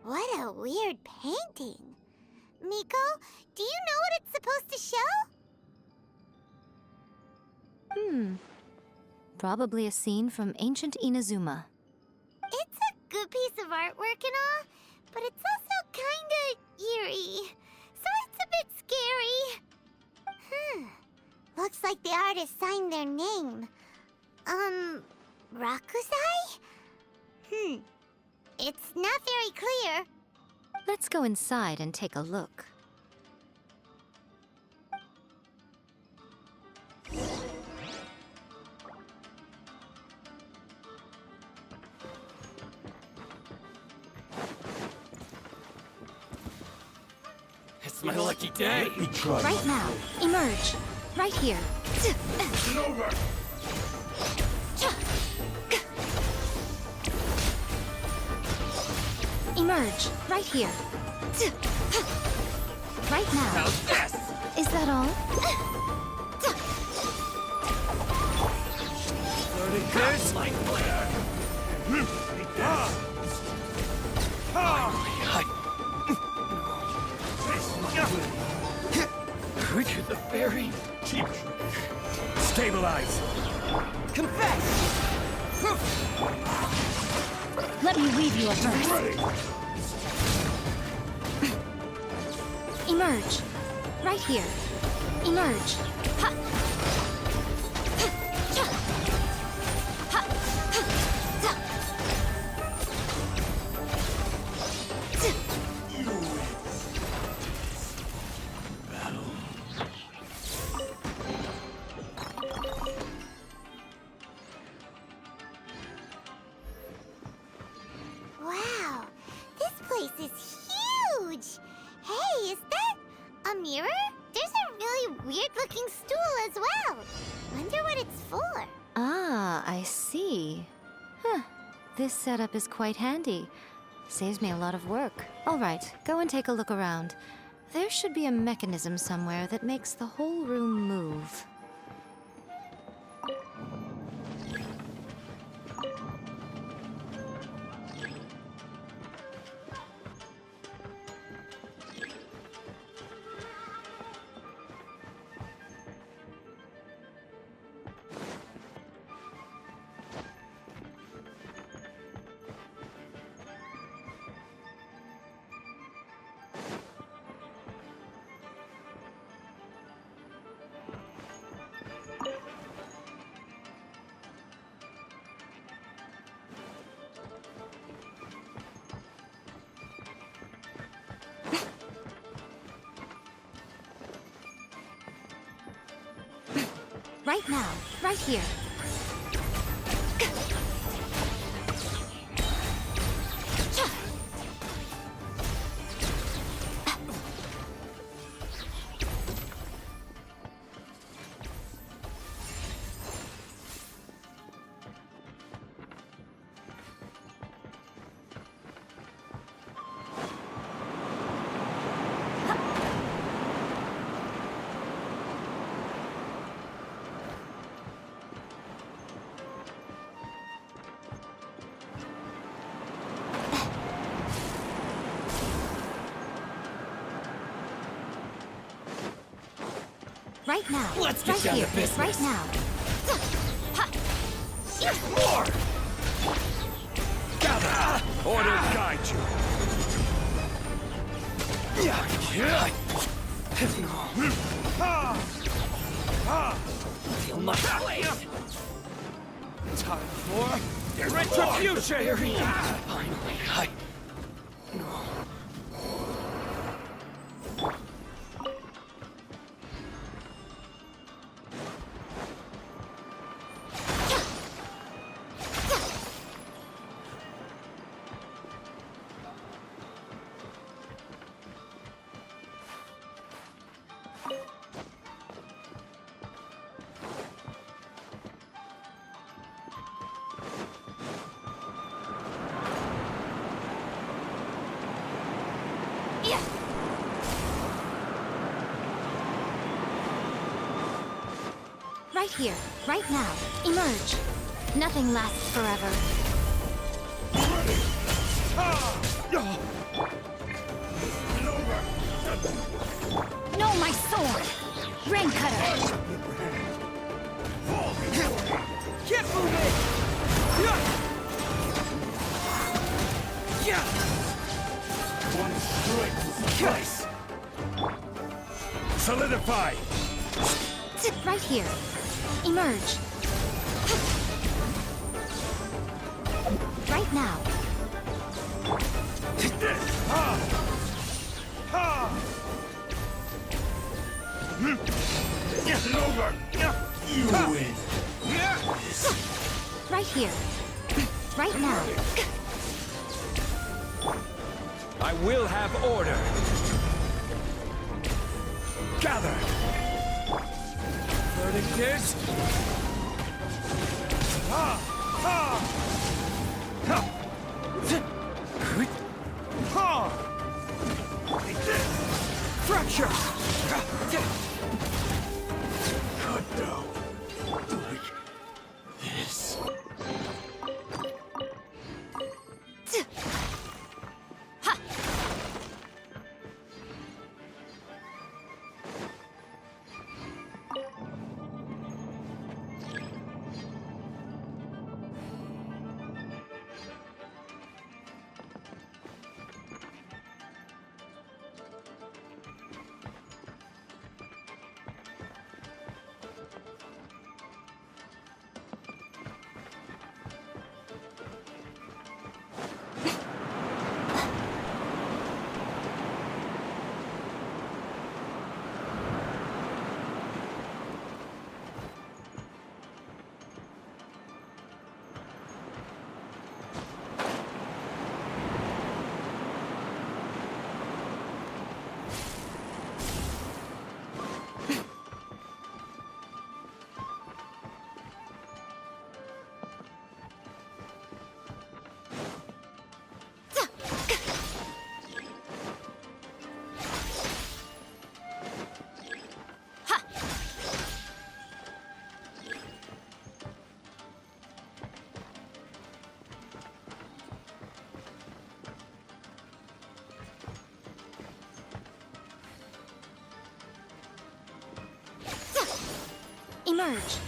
What a weird painting. Miko, do you know what it's supposed to show? Probably a scene from ancient Inazuma. It's a good piece of artwork and all, but it's also kinda eerie. So it's a bit scary. Looks like the artist signed their name. Rakusai? It's not very clear. Let's go inside and take a look. It's my lucky day. Let me try. Right now. Emerge. Right here. Get over. Emerge. Right here. Right now. How's this? Is that all? 30 years like flare. Richard the Fairy. Stabilize. Confess! Let me read you a verse. Ready. Emerge. Right here. Emerge. Ha! Wow, this place is huge! Hey, is that a mirror? There's a really weird-looking stool as well. Wonder what it's for. Ah, I see. This setup is quite handy. Saves me a lot of work. All right, go and take a look around. There should be a mechanism somewhere that makes the whole room move. Right now, right here. Right now. Let's get right down here. to business. Right now. More! Gather. Order guide you. Feel my place! Time for retribution! Finally, Right here, right now. Emerge. Nothing lasts forever. No, my sword! Rain cutter! Get moving! Yeah! One strike will slice. Solidify. Right here. Emerge. Right now. Get it over. You win. Right here. Right now. I will have order. Gather. Verdict is... Fracture! Cut down. Like this. Emerge.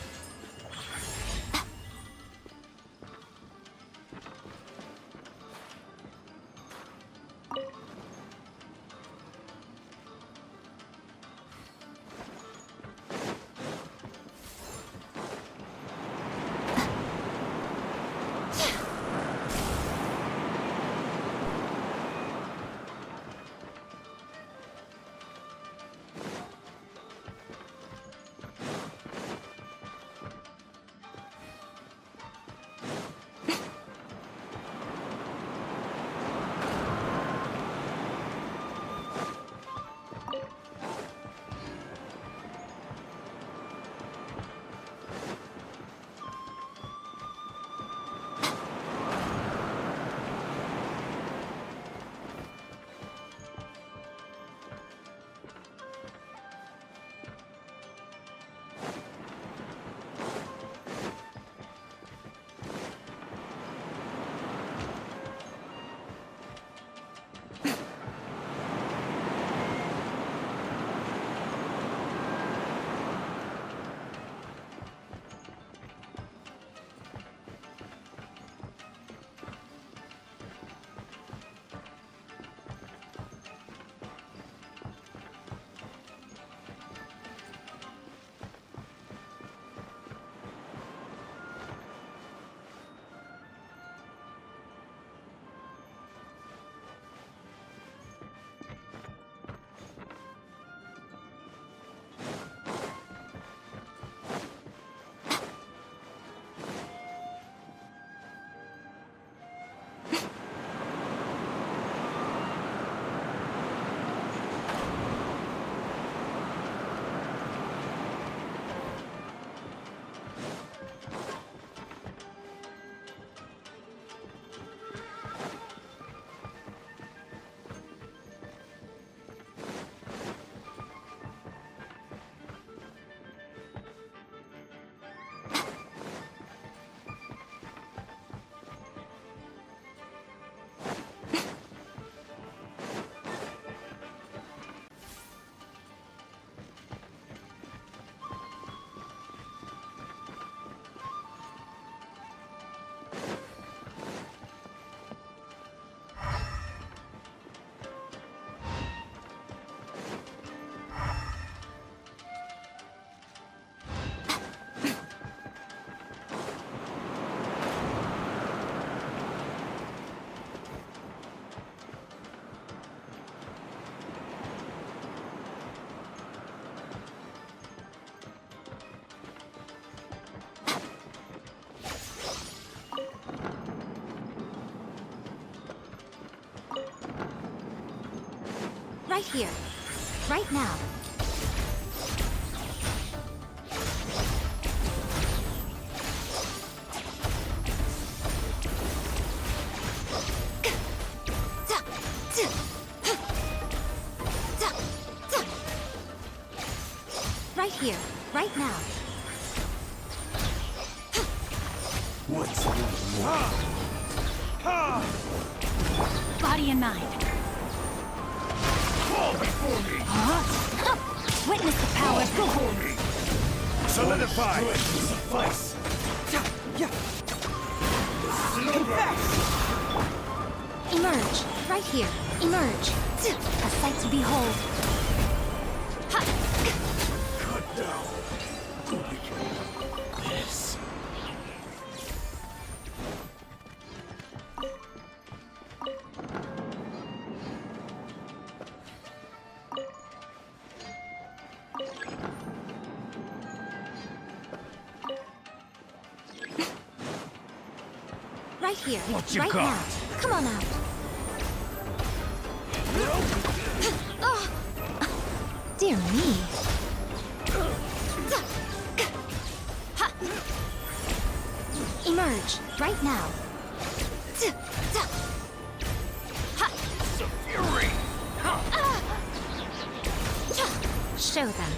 Right here. Right now. Right here. Right now. What's one more? Body and mind. Fall before me! Witness the power. Before me! Solidify! Strike will suffice! Emerge. Right here. Emerge. A sight to behold. Cut down! Like this. Right here. What you right got? now. Come on out. Oh. Dear me. Emerge. Right now. Fury! Show them.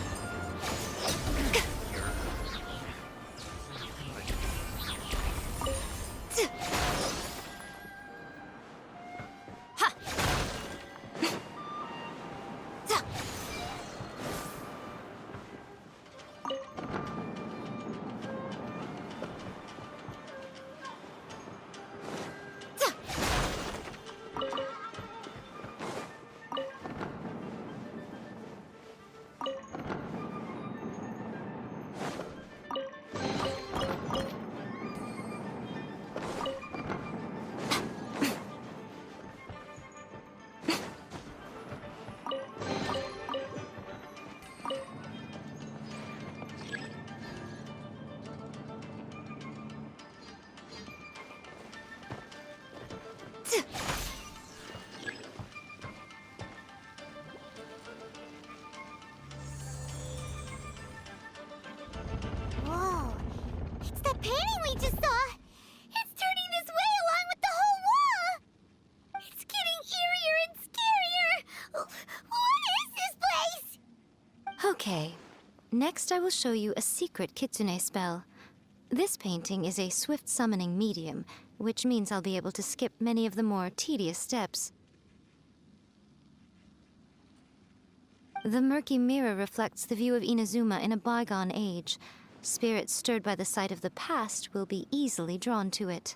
Whoa. It's that painting we just saw. It's turning this way along with the whole wall. It's getting eerier and scarier. What is this place? Okay. Next, I will show you a secret kitsune spell. This painting is a swift summoning medium, which means I'll be able to skip many of the more tedious steps. The murky mirror reflects the view of Inazuma in a bygone age. Spirits stirred by the sight of the past will be easily drawn to it.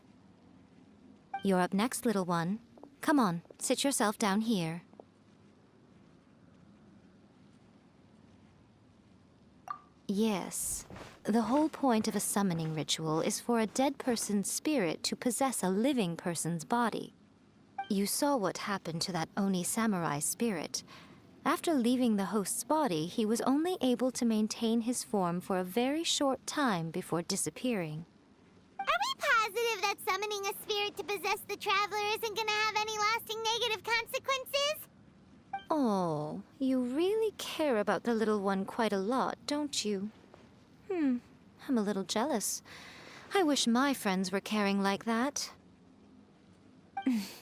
You're up next, little one. Come on, sit yourself down here. Yes. The whole point of a summoning ritual is for a dead person's spirit to possess a living person's body. You saw what happened to that Oni samurai spirit. After leaving the host's body, he was only able to maintain his form for a very short time before disappearing. Are we positive that summoning a spirit to possess the traveler isn't gonna have any lasting negative consequences? Oh, you really care about the little one quite a lot, don't you? I'm a little jealous. I wish my friends were caring like that.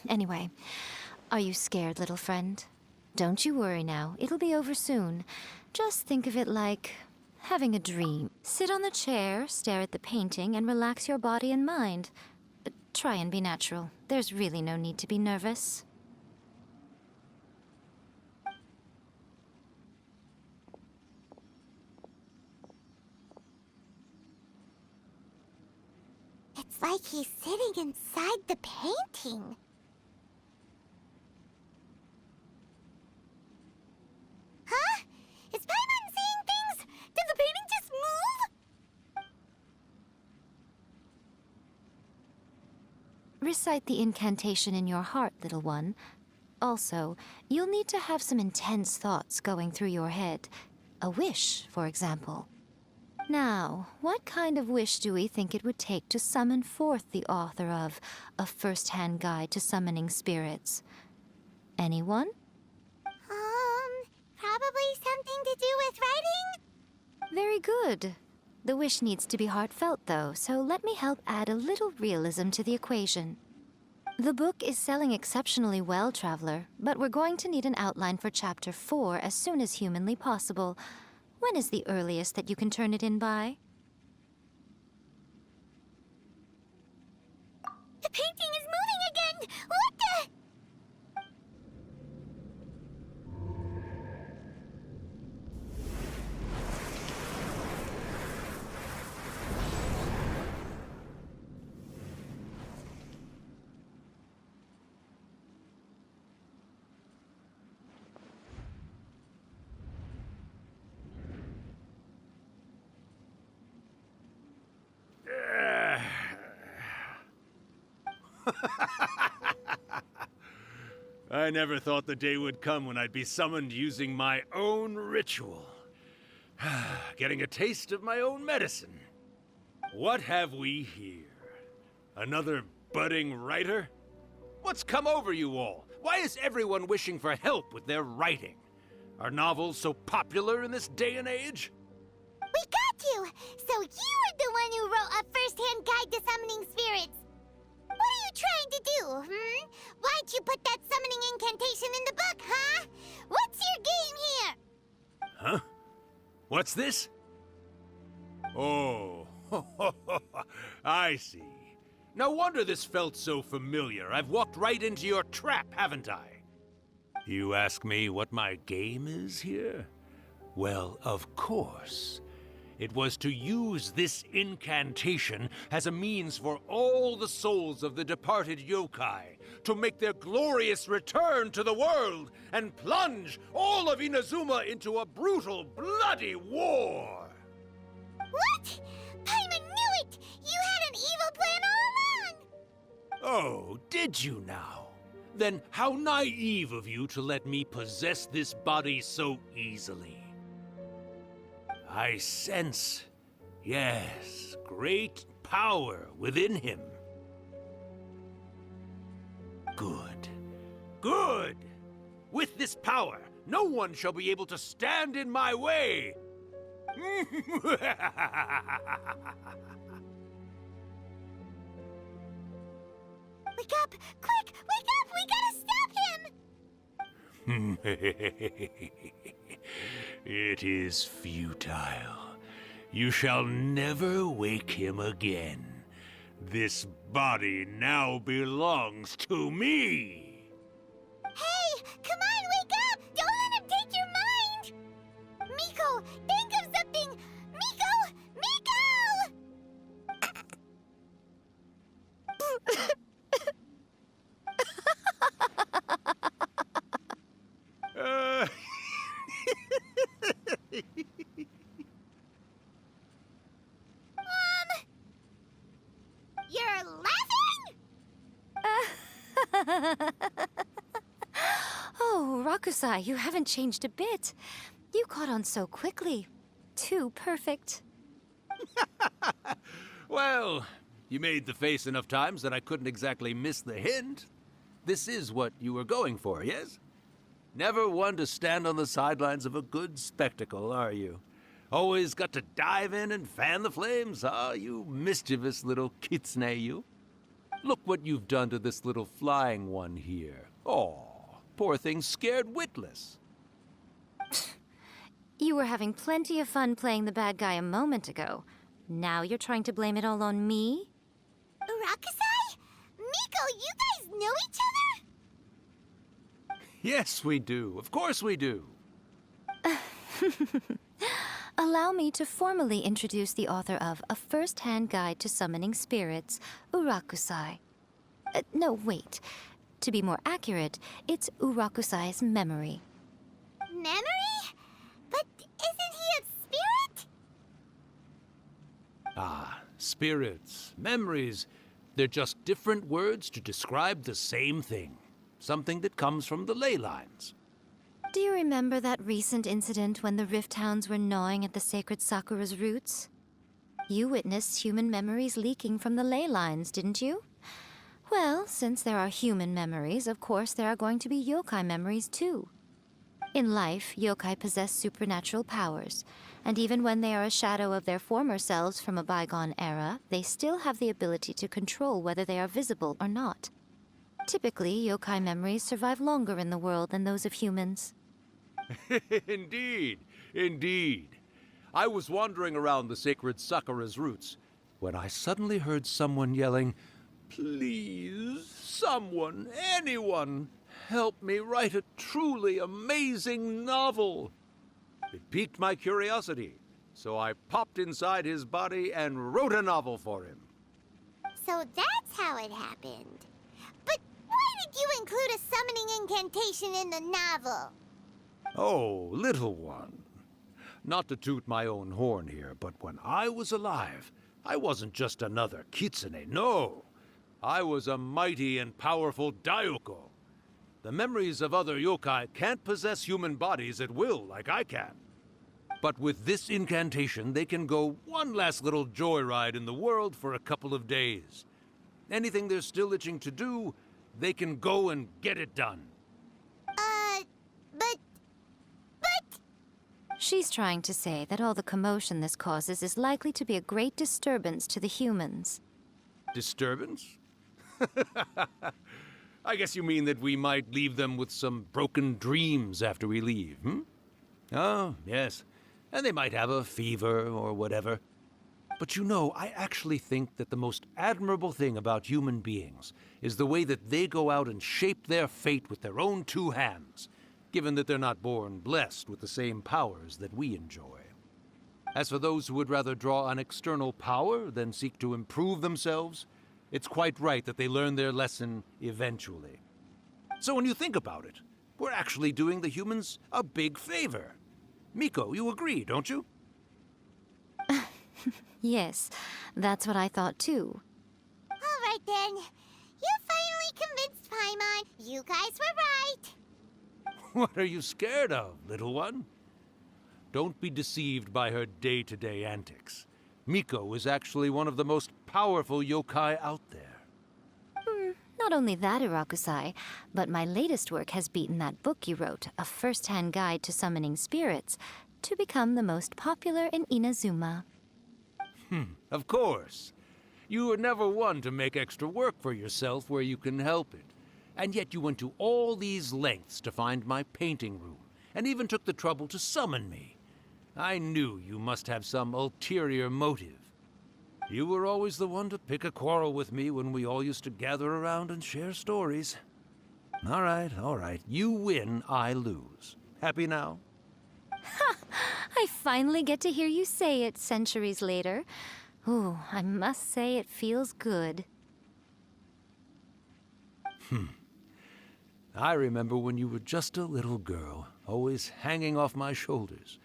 Anyway, are you scared, little friend? Don't you worry now, it'll be over soon. Just think of it like having a dream. Sit on the chair, stare at the painting, and relax your body and mind. Try and be natural. There's really no need to be nervous. It's like he's sitting inside the painting. Huh? Is Paimon seeing things? Did the painting just move? Recite the incantation in your heart, little one. Also, you'll need to have some intense thoughts going through your head. A wish, for example. Now, what kind of wish do we think it would take to summon forth the author of A First-Hand Guide to Summoning Spirits? Anyone? something to do with writing? Very good. The wish needs to be heartfelt, though, so let me help add a little realism to the equation. The book is selling exceptionally well, Traveler, but we're going to need an outline for Chapter 4 as soon as humanly possible. When is the earliest that you can turn it in by? The painting is moving again! What the? I never thought the day would come when I'd be summoned using my own ritual. Getting a taste of my own medicine. What have we here? Another budding writer? What's come over you all? Why is everyone wishing for help with their writing? Are novels so popular in this day and age? We got you! So you were the one who wrote a first-hand guide to summoning spirits! What are you trying to do, Why'd you put that summoning incantation in the book, huh? What's your game here? Huh? What's this? Oh, I see. No wonder this felt so familiar. I've walked right into your trap, haven't I? You ask me what my game is here? Well, of course. It was to use this incantation as a means for all the souls of the departed yokai to make their glorious return to the world and plunge all of Inazuma into a brutal, bloody war. What? Paimon knew it! You had an evil plan all along! Oh, did you now? Then how naive of you to let me possess this body so easily. I sense, yes, great power within him. Good. Good! With this power, no one shall be able to stand in my way! Wake up! Quick! Wake up! We gotta stop him! It is futile. You shall never wake him again. This body now belongs to me! Hey! Come on, wake up! Don't let him take your mind! Miko, think of something! Miko! Miko! You're laughing? Oh, Rakusai, you haven't changed a bit. You caught on so quickly. Too perfect. Well, you made the face enough times that I couldn't exactly miss the hint. This is what you were going for, yes? Never one to stand on the sidelines of a good spectacle, are you? Always got to dive in and fan the flames, huh? You mischievous little kitsune, you. Look what you've done to this little flying one here. Oh, poor thing scared witless. You were having plenty of fun playing the bad guy a moment ago. Now you're trying to blame it all on me? Rakusai? Miko, you guys know each other? Yes, we do. Of course we do. Allow me to formally introduce the author of A First-Hand Guide to Summoning Spirits, Urakusai. No, wait. To be more accurate, it's Urakusai's memory. Memory? But isn't he a spirit? Ah, spirits, memories. They're just different words to describe the same thing. Something that comes from the ley lines. Do you remember that recent incident when the Rift Hounds were gnawing at the sacred Sakura's roots? You witnessed human memories leaking from the ley lines, didn't you? Well, since there are human memories, of course there are going to be yokai memories too. In life, yokai possess supernatural powers, and even when they are a shadow of their former selves from a bygone era, they still have the ability to control whether they are visible or not. Typically, yokai memories survive longer in the world than those of humans. Indeed, indeed. I was wandering around the sacred Sakura's roots when I suddenly heard someone yelling, "Please, someone, anyone, help me write a truly amazing novel." It piqued my curiosity, so I popped inside his body and wrote a novel for him. So that's how it happened. But why did you include a summoning incantation in the novel? Oh, little one. Not to toot my own horn here, but when I was alive, I wasn't just another kitsune, no. I was a mighty and powerful Daiyoko. The memories of other yokai can't possess human bodies at will like I can. But with this incantation, they can go one last little joyride in the world for a couple of days. Anything they're still itching to do, they can go and get it done. But... She's trying to say that all the commotion this causes is likely to be a great disturbance to the humans. Disturbance? I guess you mean that we might leave them with some broken dreams after we leave, hmm? Oh, yes. And they might have a fever or whatever. But you know, I actually think that the most admirable thing about human beings is the way that they go out and shape their fate with their own two hands, given that they're not born blessed with the same powers that we enjoy. As for those who would rather draw on external power than seek to improve themselves, it's quite right that they learn their lesson eventually. So when you think about it, we're actually doing the humans a big favor. Miko, you agree, don't you? Yes, that's what I thought too. all right then. You finally convinced Paimon. You guys were right. What are you scared of, little one? Don't be deceived by her day-to-day antics. Miko is actually one of the most powerful yokai out there. Not only that, Irakusai, but my latest work has beaten that book you wrote, A First-Hand Guide to Summoning Spirits, to become the most popular in Inazuma. Of course. You were never one to make extra work for yourself where you can help it. And yet you went to all these lengths to find my painting room, and even took the trouble to summon me. I knew you must have some ulterior motive. You were always the one to pick a quarrel with me when we all used to gather around and share stories. All right. You win, I lose. Happy now? I finally get to hear you say it centuries later. Ooh, I must say it feels good. I remember when you were just a little girl, always hanging off my shoulders.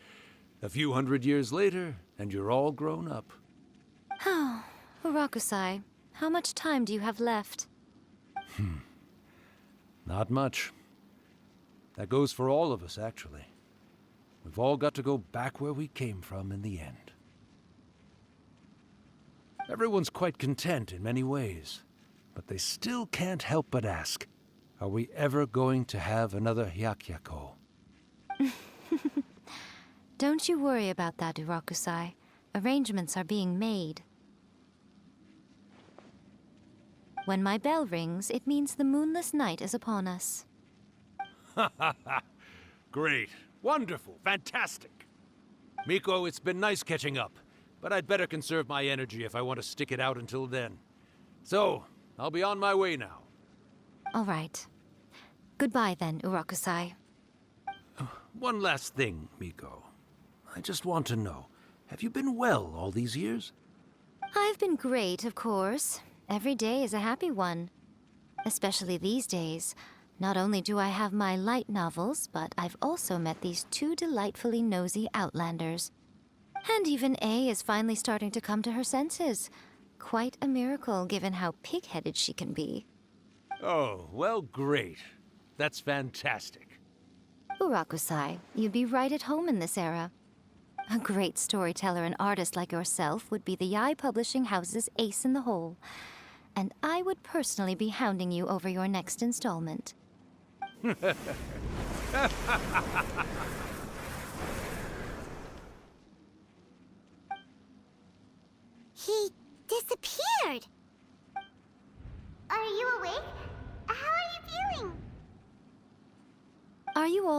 A few hundred years later, and you're all grown up. Oh, Urakusai, how much time do you have left? Not much. That goes for all of us, actually. We've all got to go back where we came from in the end. Everyone's quite content in many ways, but they still can't help but ask, are we ever going to have another Hyakyako? Don't you worry about that, Urakusai. Arrangements are being made. When my bell rings, it means the moonless night is upon us. Great. Wonderful. Fantastic. Miko, it's been nice catching up, but I'd better conserve my energy if I want to stick it out until then. So, I'll be on my way now. All right. Goodbye then, Urakusai. One last thing, Miko. I just want to know, have you been well all these years? I've been great, of course. Every day is a happy one. Especially these days. Not only do I have my light novels, but I've also met these two delightfully nosy outlanders. And even A is finally starting to come to her senses. Quite a miracle, given how pig-headed she can be. Oh, well, great. That's fantastic. Urakusai, you'd be right at home in this era. A great storyteller and artist like yourself would be the Yae Publishing House's ace in the hole. And I would personally be hounding you over your next installment.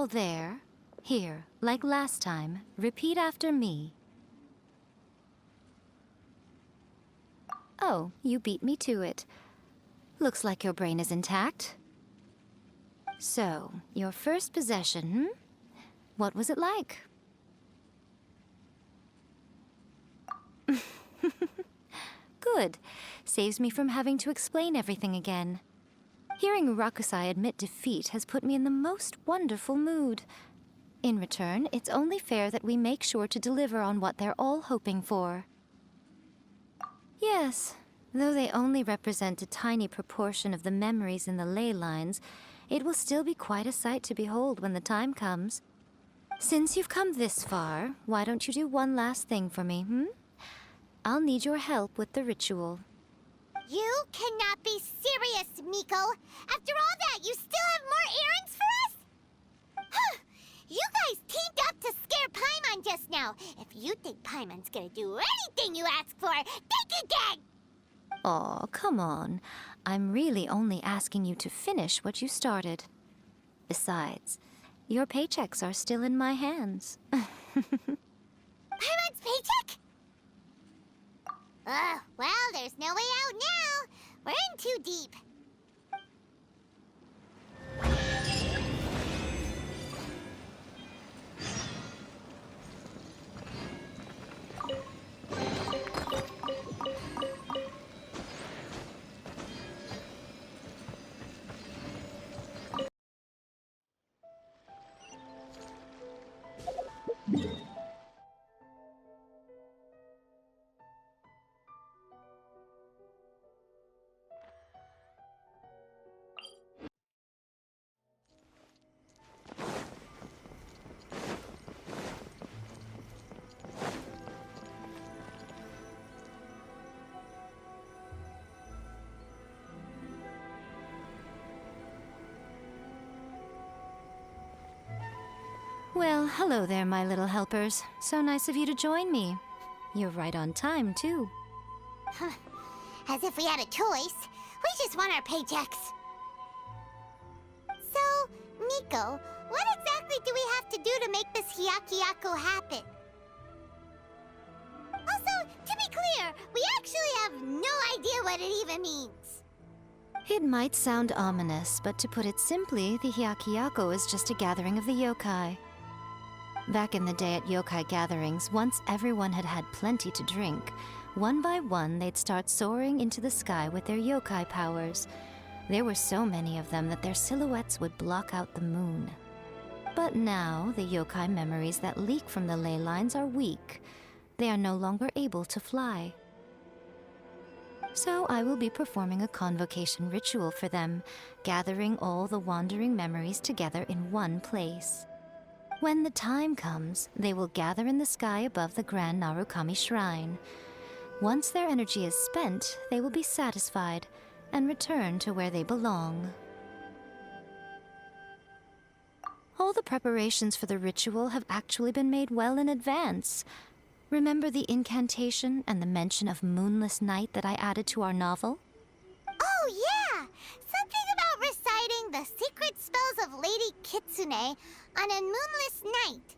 all there, here, like last time, repeat after me. Oh, you beat me to it. Looks like your brain is intact. So, your first possession, hmm? What was it like? Good. Saves me from having to explain everything again. Hearing Rakusai admit defeat has put me in the most wonderful mood. In return, it's only fair that we make sure to deliver on what they're all hoping for. Yes, though they only represent a tiny proportion of the memories in the ley lines, it will still be quite a sight to behold when the time comes. Since you've come this far, why don't you do one last thing for me, hmm? I'll need your help with the ritual. You cannot be serious, Miko. After all that, you still have more errands for us? Huh. You guys teamed up to scare Paimon just now. If you think Paimon's gonna do anything you ask for, think again! Aw, come on. I'm really only asking you to finish what you started. Besides, your paychecks are still in my hands. Paimon's paycheck? Well, there's no way out now. We're in too deep. Well, hello there, my little helpers. So nice of you to join me. You're right on time, too. As if we had a choice. We just want our paychecks. So, Miko, what exactly do we have to do to make this Hyakyako happen? Also, to be clear, we actually have no idea what it even means. It might sound ominous, but to put it simply, the Hyakyako is just a gathering of the yokai. Back in the day at yokai gatherings, once everyone had had plenty to drink, one by one they'd start soaring into the sky with their yokai powers. There were so many of them that their silhouettes would block out the moon. But now, the yokai memories that leak from the ley lines are weak. They are no longer able to fly. So I will be performing a convocation ritual for them, gathering all the wandering memories together in one place. When the time comes, they will gather in the sky above the Grand Narukami Shrine. Once their energy is spent, they will be satisfied and return to where they belong. All the preparations for the ritual have actually been made well in advance. Remember the incantation and the mention of moonless night that I added to our novel? Oh, yeah! Something about reciting the secret spells of Lady Kitsune on a moonless night.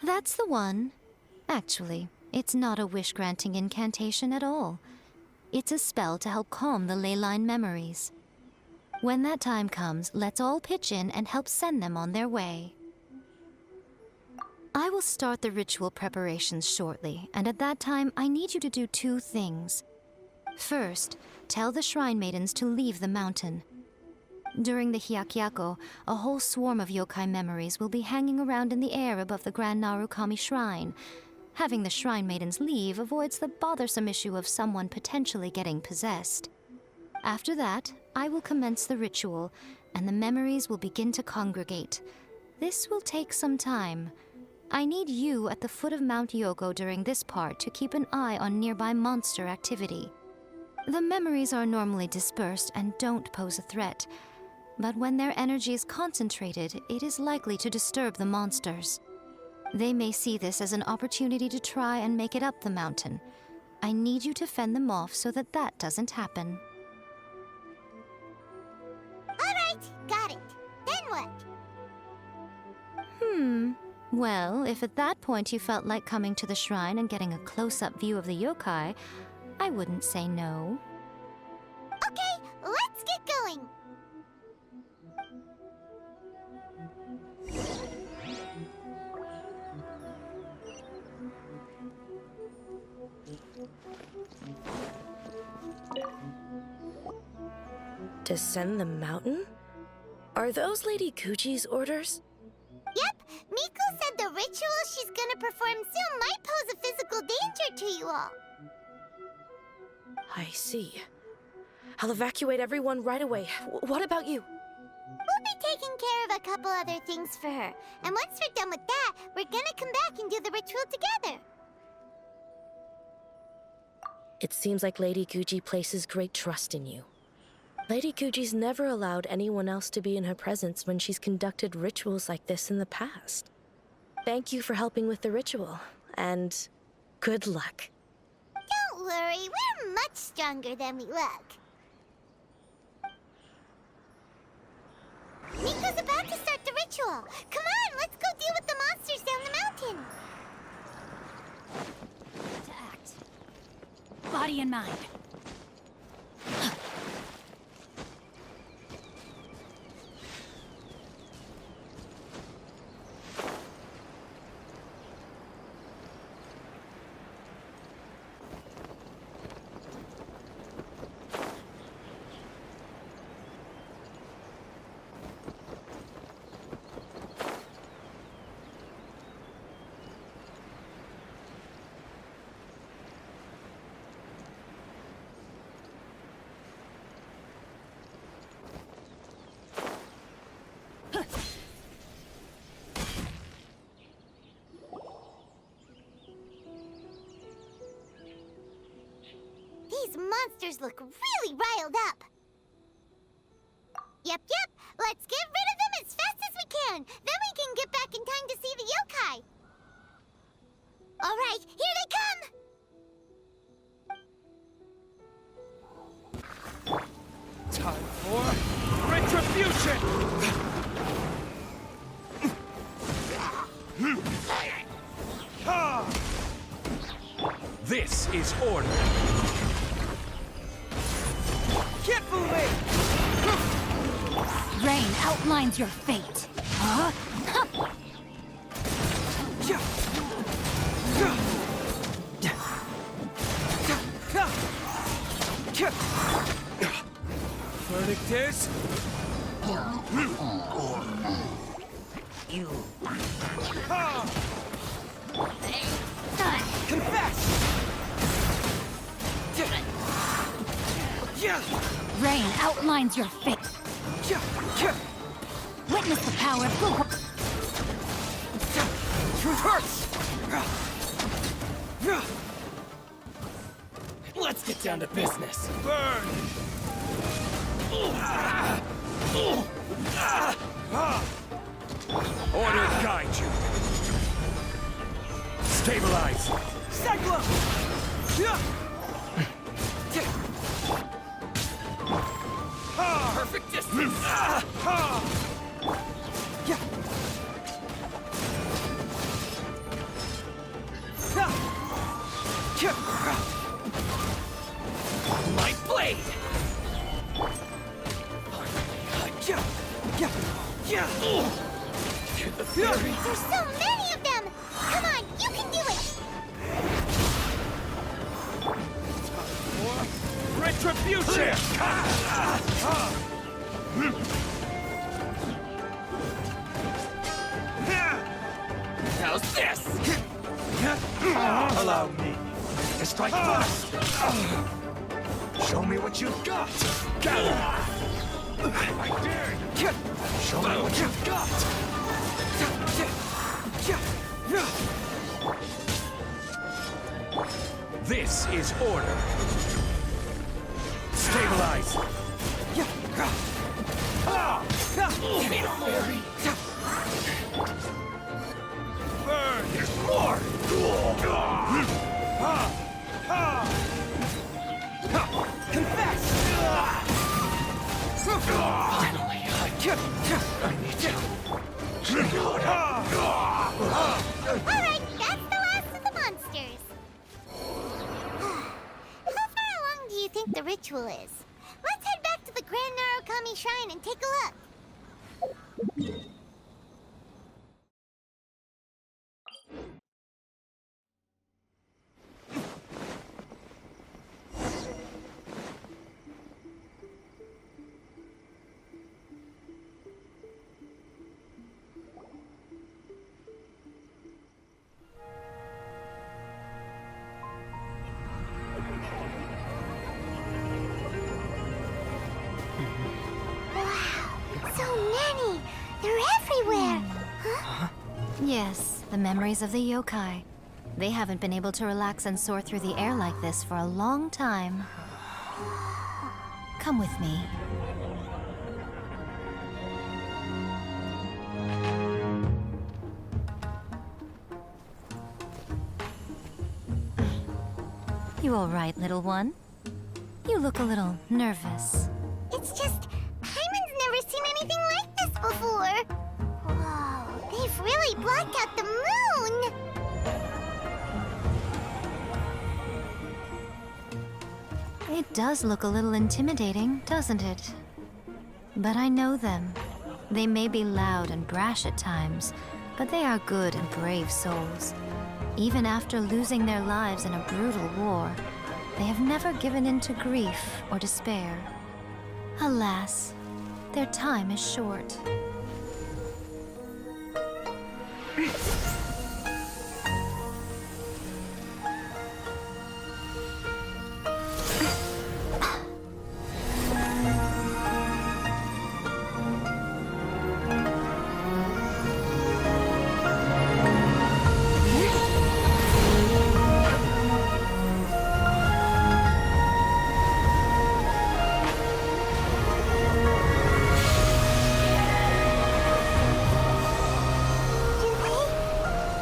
That's the one. Actually, it's not a wish-granting incantation at all. It's a spell to help calm the ley line memories. When that time comes, let's all pitch in and help send them on their way. I will start the ritual preparations shortly, and at that time, I need you to do two things. First, tell the shrine maidens to leave the mountain. During the Hyakyako, a whole swarm of yokai memories will be hanging around in the air above the Grand Narukami Shrine. Having the shrine maidens leave avoids the bothersome issue of someone potentially getting possessed. After that, I will commence the ritual, and the memories will begin to congregate. This will take some time. I need you at the foot of Mount Yogo during this part to keep an eye on nearby monster activity. The memories are normally dispersed and don't pose a threat, but when their energy is concentrated, it is likely to disturb the monsters. They may see this as an opportunity to try and make it up the mountain. I need you to fend them off so that that doesn't happen. All right, got it. Then what? Well, if at that point you felt like coming to the shrine and getting a close-up view of the yokai, I wouldn't say no. Okay, let's get going. Descend the mountain? Are those Lady Gucci's orders? Yep, Miko said the ritual she's gonna perform soon might pose a physical danger to you all. I see. I'll evacuate everyone right away. What about you? We'll be taking care of a couple other things for her. And once we're done with that, we're gonna come back and do the ritual together. It seems like Lady Gucci places great trust in you. Lady Gucci's never allowed anyone else to be in her presence when she's conducted rituals like this in the past. Thank you for helping with the ritual, and good luck. Don't worry, we're much stronger than we look. Miko's about to start the ritual. Come on, let's go deal with the monsters down the mountain. To act. Body and mind. These monsters look really riled up. Yep, let's get rid of them as fast as we can. Then we can get back in time to see the yokai. All right, here they come. Time for retribution! This is order. Get moving! Rain outlines your fate. Huh? Verdict is... Confess! Rain outlines your fate. Witness the power of Google. Truth hurts! Let's get down to business. Burn! Order guide you. Stabilize. Cyclone! Perfect distance! My blade! To the fury! There's so many of them. Come on, you can do it. Retribution! How's this? Allow me to strike first. Show me what you've got. I dare you. Show me what you've got. This is order. Stabilize. Burn! There's more! Confess! Finally, I need you. ritual is. Let's head back to the Grand Narukami Shrine and take a look. So many! They're everywhere! Huh? Yes, the memories of the yokai. They haven't been able to relax and soar through the air like this for a long time. Come with me. You all right, little one? You look a little nervous. It's just, Hyman's never seen anything like this before. Whoa, they've really blocked out the moon! It does look a little intimidating, doesn't it? But I know them. They may be loud and brash at times, but they are good and brave souls. Even after losing their lives in a brutal war, they have never given in to grief or despair. Alas, their time is short.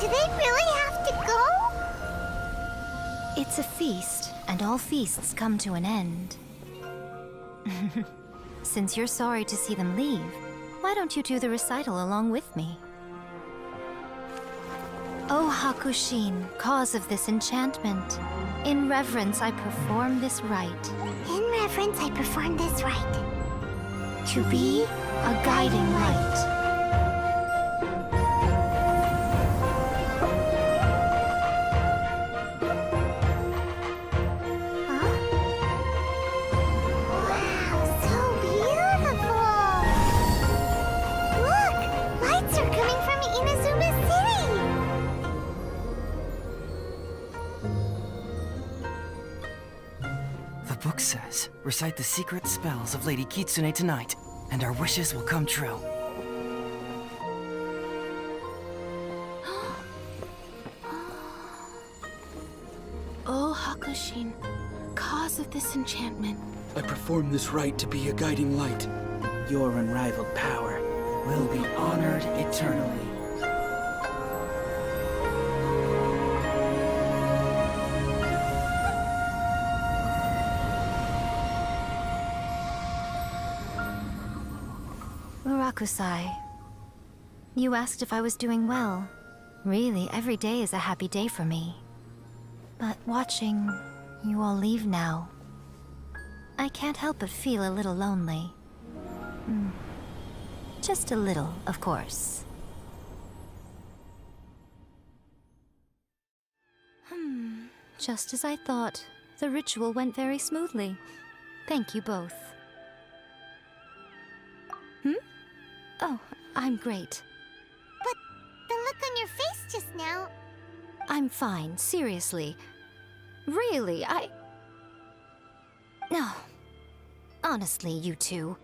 Do they really have to go? It's a feast, and all feasts come to an end. Since you're sorry to see them leave, why don't you do the recital along with me? O Hakushin, cause of this enchantment, in reverence I perform this rite. In reverence, I perform this rite. To be a guiding light. Huh? Wow, so beautiful! Look! Lights are coming from Inazuma City! The book says, recite the secret spells of Lady Kitsune tonight, and our wishes will come true. O Hakushin, cause of this enchantment. I perform this rite to be a guiding light. Your unrivaled power will be honored eternally. Murakusai, you asked if I was doing well. Really, every day is a happy day for me. But watching you all leave now, I can't help but feel a little lonely. Just a little, of course. Just as I thought, the ritual went very smoothly. Thank you both. Oh, I'm great. But the look on your face just now... I'm fine, seriously. Really, No. Honestly, you two.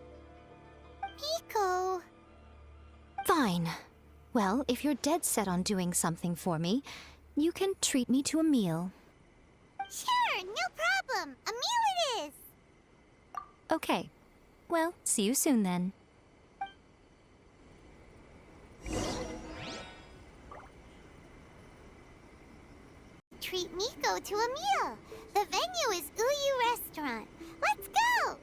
Miko... Fine. Well, if you're dead set on doing something for me, you can treat me to a meal. Sure, no problem. A meal it is. Okay. Well, see you soon then. Treat Miko to a meal. The venue is Uyu Restaurant. Let's go!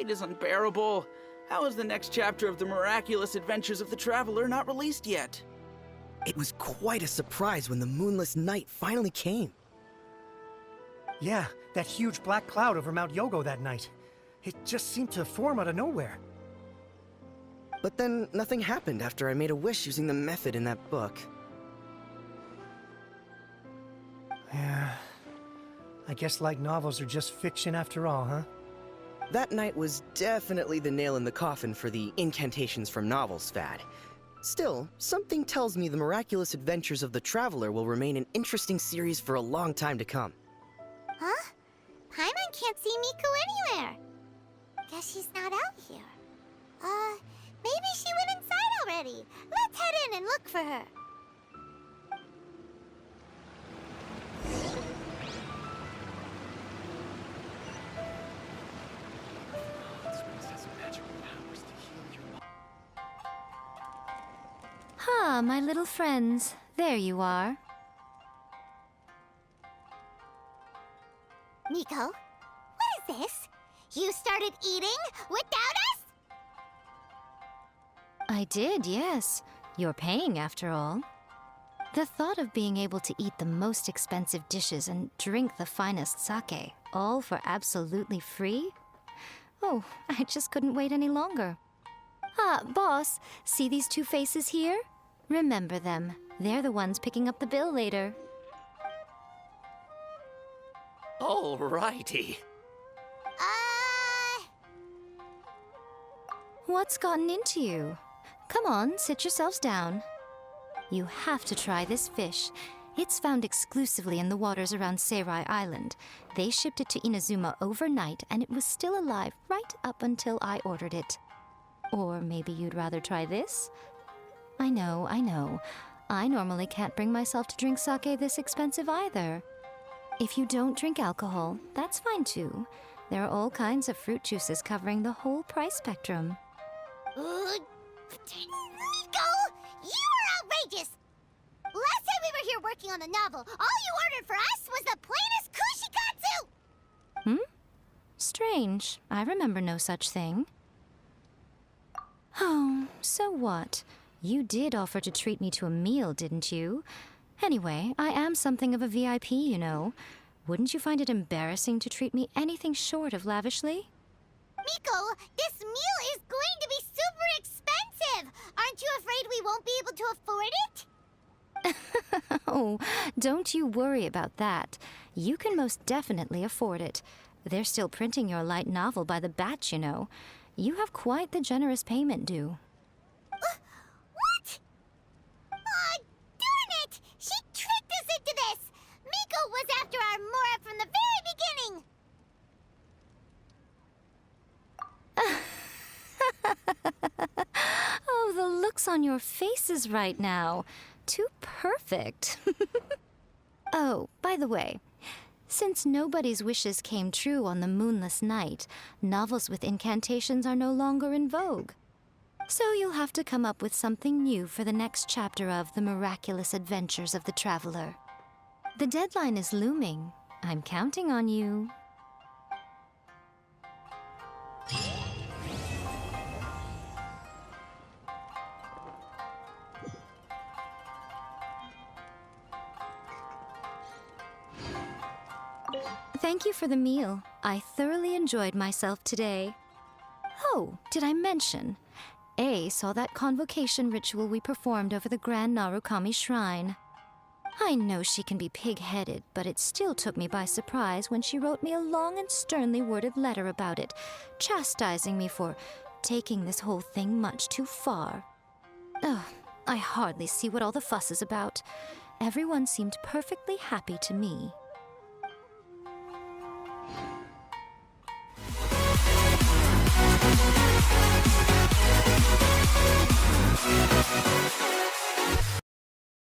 wait is unbearable. How is the next chapter of the miraculous adventures of the Traveler not released yet? It was quite a surprise when the moonless night finally came. Yeah, that huge black cloud over Mount Yogo that night. It just seemed to form out of nowhere. But then nothing happened after I made a wish using the method in that book. Yeah. I guess light novels are just fiction after all, huh? That night was definitely the nail in the coffin for the incantations from novels fad. Still, something tells me the miraculous adventures of the Traveler will remain an interesting series for a long time to come. Huh? Paimon can't see Miko anywhere. Guess she's not out here. Maybe she went inside already. Let's head in and look for her. Ah, my little friends. There you are. Miko, what is this? You started eating without us? I did, yes. You're paying, after all. The thought of being able to eat the most expensive dishes and drink the finest sake, all for absolutely free? Oh, I just couldn't wait any longer. Ah, boss, see these two faces here? Remember them. They're the ones picking up the bill later. Alrighty. What's gotten into you? Come on, sit yourselves down. You have to try this fish. It's found exclusively in the waters around Seirai Island. They shipped it to Inazuma overnight, and it was still alive right up until I ordered it. Or maybe you'd rather try this? I know. I normally can't bring myself to drink sake this expensive either. If you don't drink alcohol, that's fine too. There are all kinds of fruit juices covering the whole price spectrum. Miko! You are outrageous! Last time we were here working on the novel, all you ordered for us was the plainest kushikatsu! Strange. I remember no such thing. Oh, so what? You did offer to treat me to a meal, didn't you? Anyway, I am something of a VIP, you know. Wouldn't you find it embarrassing to treat me anything short of lavishly? Miko, this meal is going to be super expensive! Aren't you afraid we won't be able to afford it? Oh, don't you worry about that. You can most definitely afford it. They're still printing your light novel by the batch, you know. You have quite the generous payment due. What? Darn it! She tricked us into this! Miko was after our Mora from the very beginning! Oh, the looks on your faces right now. Too perfect. Oh, by the way, since nobody's wishes came true on the moonless night, novels with incantations are no longer in vogue. So you'll have to come up with something new for the next chapter of The Miraculous Adventures of the Traveler. The deadline is looming. I'm counting on you. Thank you for the meal. I thoroughly enjoyed myself today. Oh, did I mention? A saw that convocation ritual we performed over the Grand Narukami Shrine. I know she can be pig-headed, but it still took me by surprise when she wrote me a long and sternly worded letter about it, chastising me for taking this whole thing much too far. Ugh, I hardly see what all the fuss is about. Everyone seemed perfectly happy to me. Thank you.